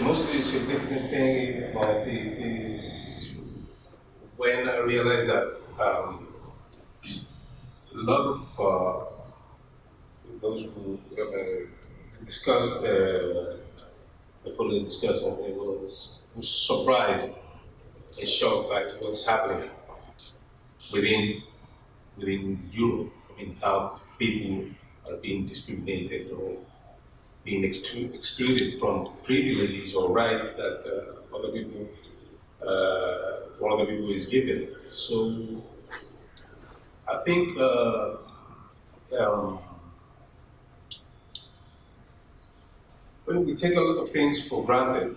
The most significant thing about it is when I realized that a lot of those who discussed before the discussion was surprised and shocked by what's happening within Europe. I mean, how people are being discriminated or being excluded from privileges or rights that other people is given. So I think when we take a lot of things for granted,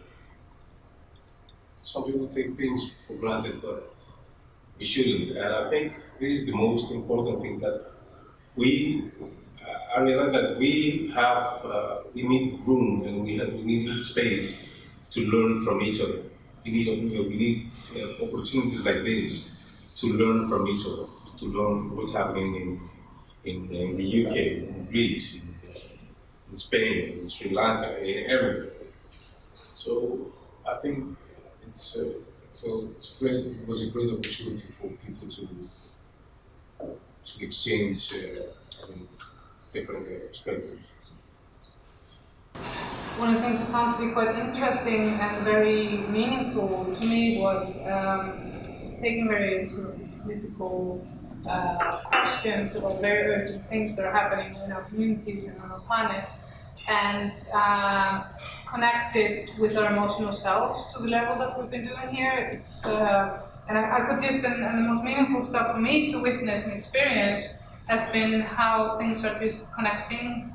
some people take things for granted, but we shouldn't. And I think this is the most important thing that I realize that we need room and we need space to learn from each other. We need opportunities like this to learn from each other, to learn what's happening in the UK, in Greece, in Spain, in Sri Lanka, everywhere. So I think it was a great opportunity for people to exchange different perspectives. One of the things I found to be quite interesting and very meaningful to me was taking very sort of political questions about very urgent things that are happening in our communities and on our planet, and connect it with our emotional selves to the level that we've been doing here. It's and I could just, and the most meaningful stuff for me to witness and experience has been how things are just connecting,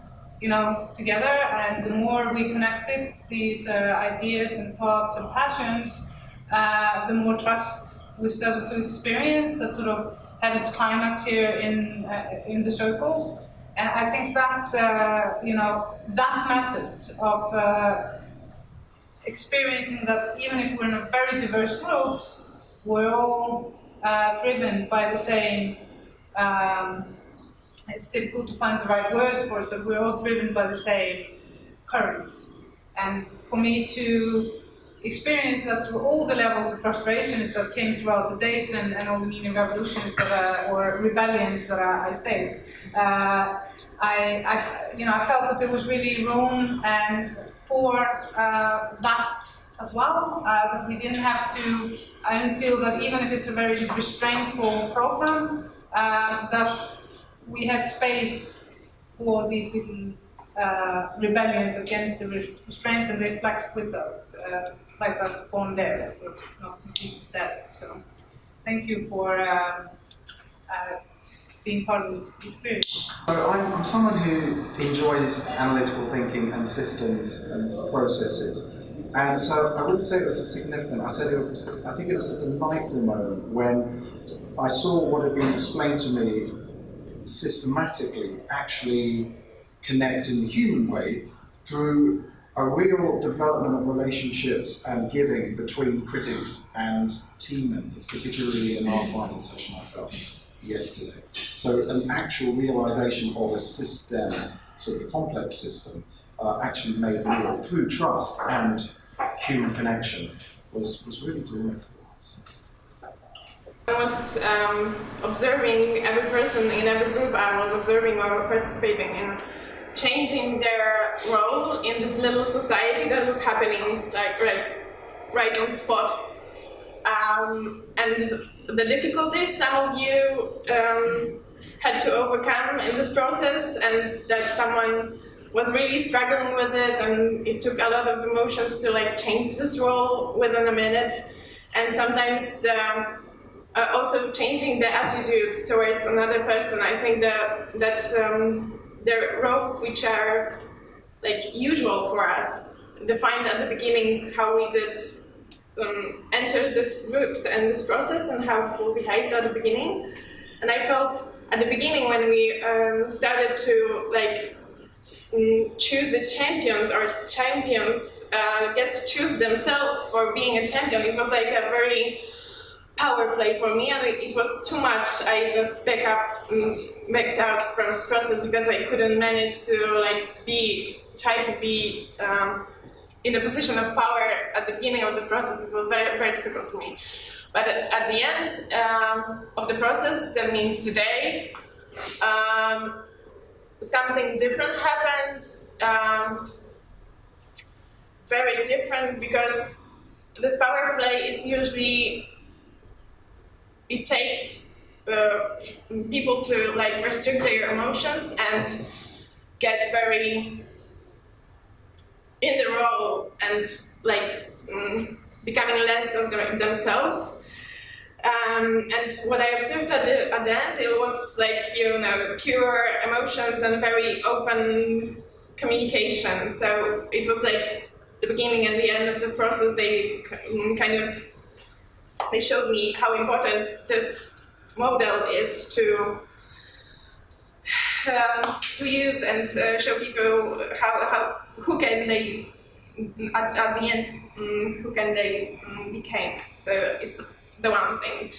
together. And the more we connected these ideas and thoughts and passions, the more trust we started to experience that sort of had its climax here in the circles. And I think that that method of experiencing that, even if we're in a very diverse groups, we're all driven by the same. It's difficult to find the right words for it, but we're all driven by the same currents. And for me to experience that through all the levels of frustrations that came throughout the days and all the mini revolutions or rebellions that I staged, I felt that there was really room for that as well. That we didn't have to. I didn't feel that even if it's a very restraintful program, that we had space for these little rebellions against the restraints, and they flexed with us, like that form there. So it's not completely static. So thank you for being part of this experience. So I'm someone who enjoys analytical thinking and systems and processes. And so I wouldn't say it was a significant, I think it was a delightful moment when I saw what had been explained to me systematically actually connect in the human way through a real development of relationships and giving between critics and team members, particularly in our final session I felt yesterday. So an actual realization of a system, sort of a complex system, actually made real through trust and human connection was really delightful. I was observing every person in every group I was observing or participating in changing their role in this little society that was happening like right on spot. And the difficulties some of you had to overcome in this process, and that someone was really struggling with it, and it took a lot of emotions to change this role within a minute, and sometimes also changing the attitude towards another person. I think that the roles which are usual for us, defined at the beginning how we did enter this group and this process and how people behaved at the beginning. And I felt at the beginning when we started to choose the champions, or champions get to choose themselves for being a champion, it was a very power play for me, and it was too much. I just backed out from this process because I couldn't manage to try to be in the position of power at the beginning of the process, it was very, very difficult for me. But at the end of the process, that means today, something different happened, very different, because this power play is usually, it takes people to like restrict their emotions and get very in the role and like becoming less of themselves. And what I observed at the end, it was like, you know, pure emotions and very open communication. So it was like the beginning and the end of the process, they they showed me how important this model is to use and show people who can they at the end who can they become. So it's the one thing.